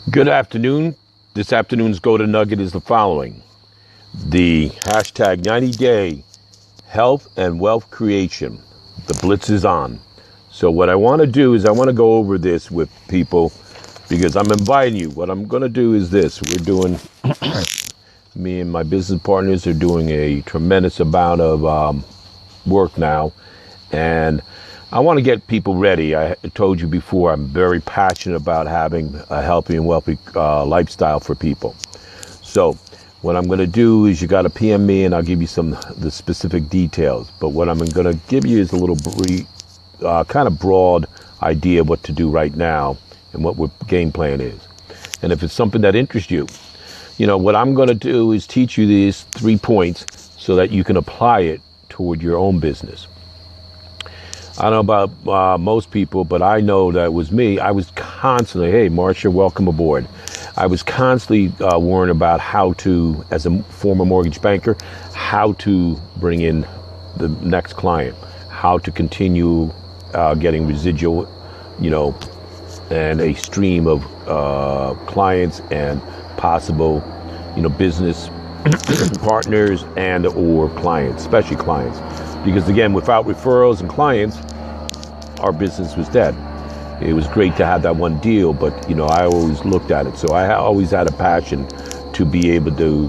Good afternoon. This afternoon's Go to Nugget is the following. The hashtag 90-day health and wealth creation. The Blitz is on. So what I want to do is I want to go over this with people because I'm inviting you. What I'm going to do is this. Me and my business partners are doing a tremendous amount of work now. And I want to get people ready. I told you before, I'm very passionate about having a healthy and wealthy lifestyle for people. So what I'm going to do is you got to PM me and I'll give you the specific details. But what I'm going to give you is a little kind of broad idea of what to do right now and what our game plan is. And if it's something that interests you, what I'm going to do is teach you these 3 points so that you can apply it toward your own business. I don't know about most people, but I know that it was me. I was constantly, hey, Marcia, welcome aboard. I was constantly worrying about how to, as a former mortgage banker, how to bring in the next client, how to continue getting residual, and a stream of clients and possible, business partners and or clients, especially clients. Because again, without referrals and clients, our business was dead. It was great to have that one deal, but I always looked at it. So I always had a passion to be able to,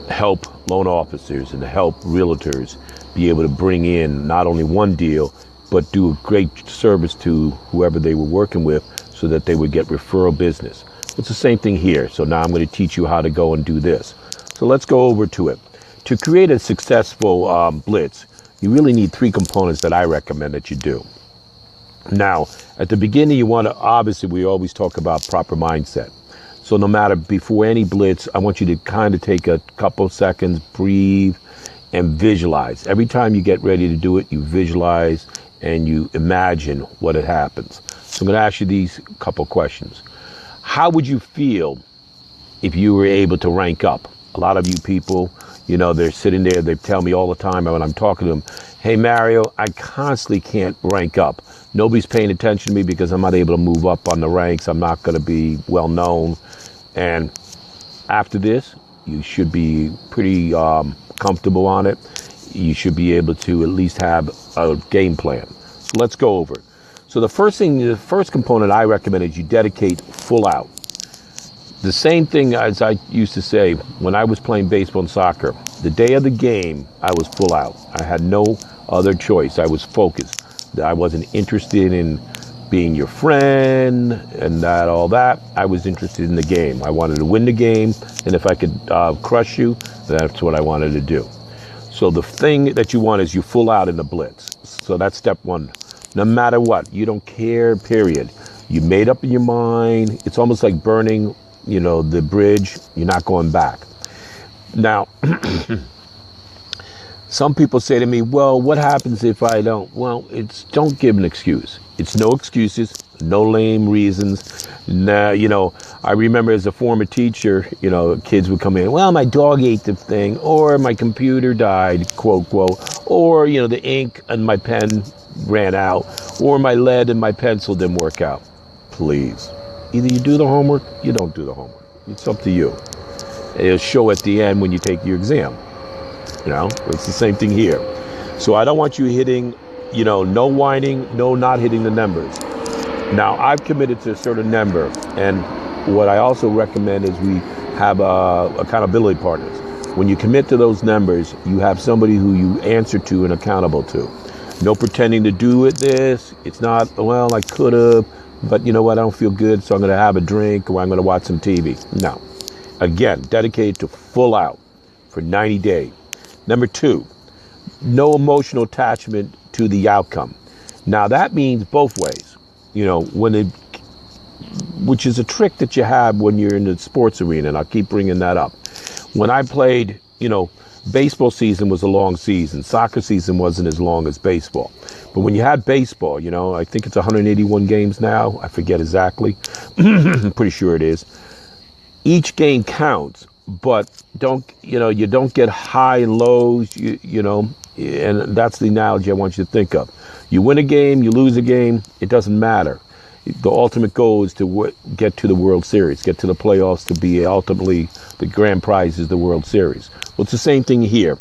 help loan officers and help realtors be able to bring in not only one deal, but do a great service to whoever they were working with so that they would get referral business. It's the same thing here. So now I'm going to teach you how to go and do this. So let's go over to it. To create a successful blitz, you really need 3 components that I recommend that you do. Now, at the beginning, you want to, obviously, we always talk about proper mindset. So no matter before any blitz, I want you to kind of take a couple seconds, breathe, and visualize. Every time you get ready to do it, you visualize and you imagine what it happens. So I'm going to ask you these couple questions. How would you feel if you were able to rank up? A lot of you people, they're sitting there, they tell me all the time when I'm talking to them, hey, Mario, I constantly can't rank up. Nobody's paying attention to me because I'm not able to move up on the ranks. I'm not going to be well known. And after this, you should be pretty comfortable on it. You should be able to at least have a game plan. So let's go over it. So the first component I recommend is you dedicate full out. The same thing as I used to say when I was playing baseball and soccer. The day of the game, I was full out. I had no other choice. I was focused. I wasn't interested in being your friend and all that. I was interested in the game. I wanted to win the game, and if I could crush you, that's what I wanted to do. So the thing that you want is you full out in the blitz. So that's step 1. No matter what, you don't care, period. You made up in your mind. It's almost like burning the bridge. You're not going back. Now, some people say to me, well, what happens if I don't? Well, don't give an excuse. It's no excuses, no lame reasons. Nah, I remember as a former teacher, kids would come in, well, my dog ate the thing, or my computer died, quote, quote, or, the ink and my pen ran out, or my lead and my pencil didn't work out. Please. Either you do the homework, you don't do the homework. It's up to you. It'll show at the end when you take your exam. It's the same thing here. So I don't want you hitting, no whining, no not hitting the numbers. Now, I've committed to a certain number. And what I also recommend is we have accountability partners. When you commit to those numbers, you have somebody who you answer to and accountable to. No pretending to do this. It's not, well, I could have. But you know what, I don't feel good, so I'm going to have a drink or I'm going to watch some TV. No. Again, dedicated to full out for 90 days. Number 2, no emotional attachment to the outcome. Now, that means both ways. Which is a trick that you have when you're in the sports arena, and I'll keep bringing that up. When I played, baseball season was a long season. Soccer season wasn't as long as baseball. But when you had baseball, I think it's 181 games now. I forget exactly. I'm pretty sure it is. Each game counts, but you don't get high and lows, and that's the analogy I want you to think of. You win a game, you lose a game, it doesn't matter. The ultimate goal is to get to the World Series, get to the playoffs, to be ultimately the grand prize is the World Series. Well, it's the same thing here.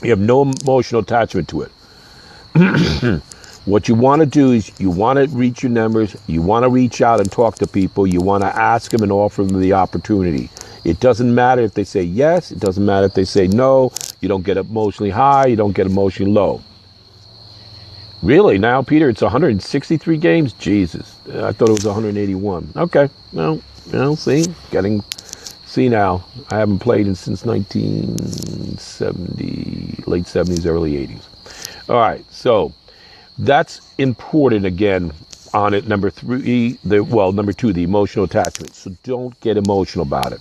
You have no emotional attachment to it. What you want to do is you want to reach your numbers. You want to reach out and talk to people. You want to ask them and offer them the opportunity. It doesn't matter if they say yes. It doesn't matter if they say no. You don't get emotionally high. You don't get emotionally low. Really? Now, Peter, it's 163 games? Jesus. I thought it was 181. Okay. Well, see now. I haven't played since 1970, late 70s, early 80s. All right. So that's important again on it. Number two, the emotional attachment. So don't get emotional about it.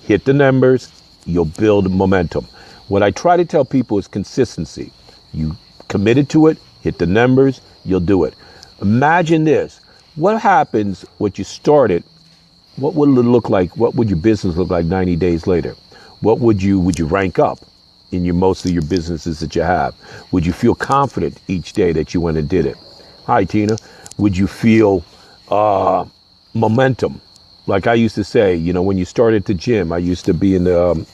Hit the numbers. You'll build momentum. What I try to tell people is consistency. You committed to it. Hit the numbers, you'll do it. Imagine this. What happens when you started? What would it look like? What would your business look like 90 days later? Would you rank up in most of your businesses that you have? Would you feel confident each day that you went and did it? Hi, Tina. Would you feel momentum? Like I used to say, when you started the gym, I used to be in the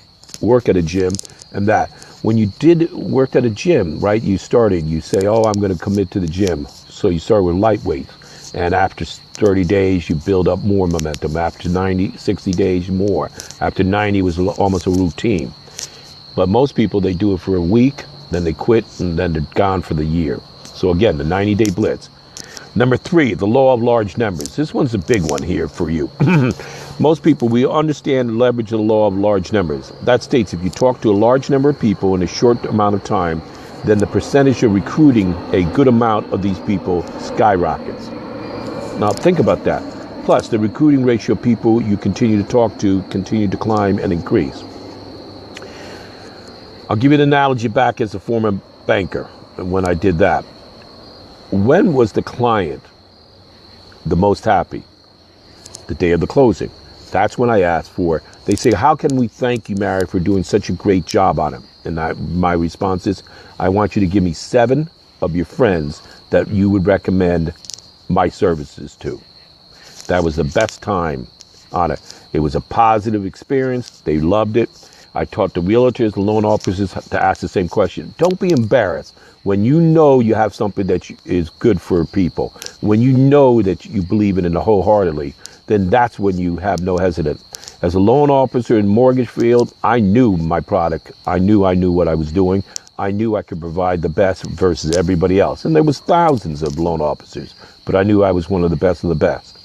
work at a gym and that. When you work at a gym, right, you say, oh, I'm going to commit to the gym. So you start with light weights. And after 30 days, you build up more momentum. After 60 days, more. After 90 was almost a routine. But most people, they do it for a week, then they quit, and then they're gone for the year. So again, the 90-day blitz. Number 3, the law of large numbers. This one's a big one here for you. Most people, we understand and leverage the law of large numbers. That states if you talk to a large number of people in a short amount of time, then the percentage of recruiting a good amount of these people skyrockets. Now think about that. Plus, the recruiting ratio of people you continue to talk to continue to climb and increase. I'll give you an analogy back as a former banker when I did that. When was the client the most happy? The day of the closing. That's when I asked for. They say, how can we thank you, Mary, for doing such a great job on it? And my response is, I want you to give me 7 of your friends that you would recommend my services to. That was the best time on it. It was a positive experience. They loved it. I taught the realtors, the loan officers to ask the same question. Don't be embarrassed when you know you have something that is good for people. When you know that you believe in it wholeheartedly, then that's when you have no hesitant. As a loan officer in mortgage field, I knew my product. I knew what I was doing. I knew I could provide the best versus everybody else. And there was thousands of loan officers, but I knew I was one of the best of the best.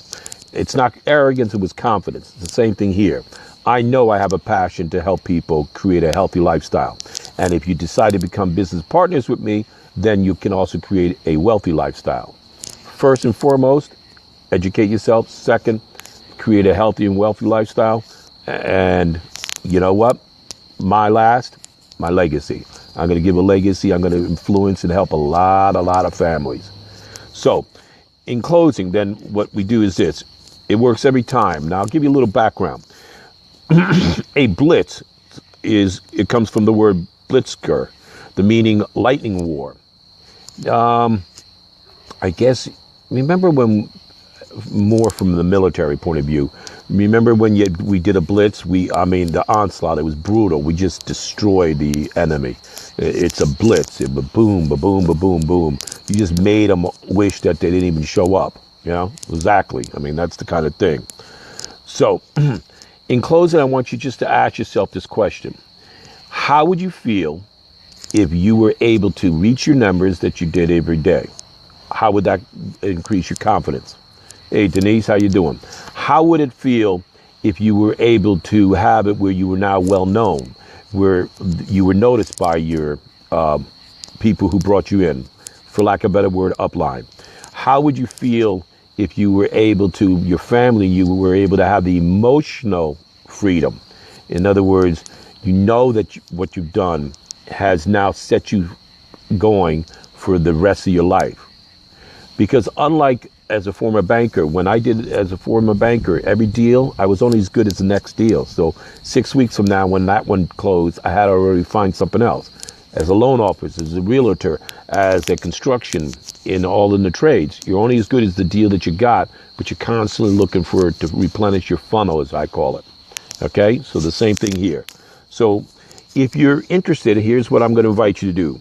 It's not arrogance, it was confidence. It's the same thing here. I know I have a passion to help people create a healthy lifestyle. And if you decide to become business partners with me, then you can also create a wealthy lifestyle. First and foremost, educate yourself. Second, create a healthy and wealthy lifestyle. And you know what? My legacy. I'm going to give a legacy. I'm going to influence and help a lot of families. So in closing, then what we do is this. It works every time. Now I'll give you a little background. A blitz comes from the word blitzker, the meaning lightning war. I guess, remember when, more from the military point of view, remember when we did a blitz, the onslaught, it was brutal. We just destroyed the enemy. It's a blitz. It boom, ba-boom, ba-boom, boom. You just made them wish that they didn't even show up. Exactly. That's the kind of thing. So, in closing, I want you just to ask yourself this question. How would you feel if you were able to reach your numbers that you did every day? How would that increase your confidence? Hey, Denise, how you doing? How would it feel if you were able to have it where you were now well known, where you were noticed by your people who brought you in, for lack of a better word, upline? How would you feel if you were able to, your family, you were able to have the emotional freedom? In other words, you know that what you've done has now set you going for the rest of your life. Because unlike as a former banker, when I did it as a former banker, every deal, I was only as good as the next deal. So 6 weeks from now, when that one closed, I had to already find something else. as a loan officer, as a realtor, as a construction, in the trades. You're only as good as the deal that you got, but you're constantly looking for it to replenish your funnel, as I call it. Okay, so the same thing here. So if you're interested, here's what I'm going to invite you to do.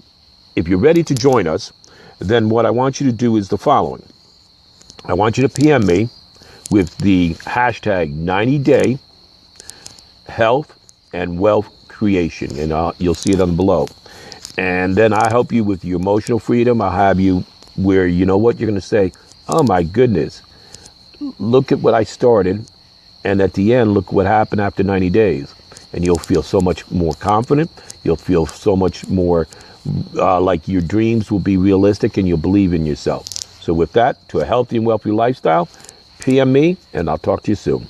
If you're ready to join us, then what I want you to do is the following. I want you to PM me with the hashtag 90-day health and wealth creation, and you'll see it on below. And then I help you with your emotional freedom. I'll have you where you know what you're going to say. Oh my goodness, look at what I started, and at the end, look what happened after 90 days. And you'll feel so much more confident. You'll feel so much more like your dreams will be realistic, and you'll believe in yourself. So with that, to a healthy and wealthy lifestyle, PM me, and I'll talk to you soon.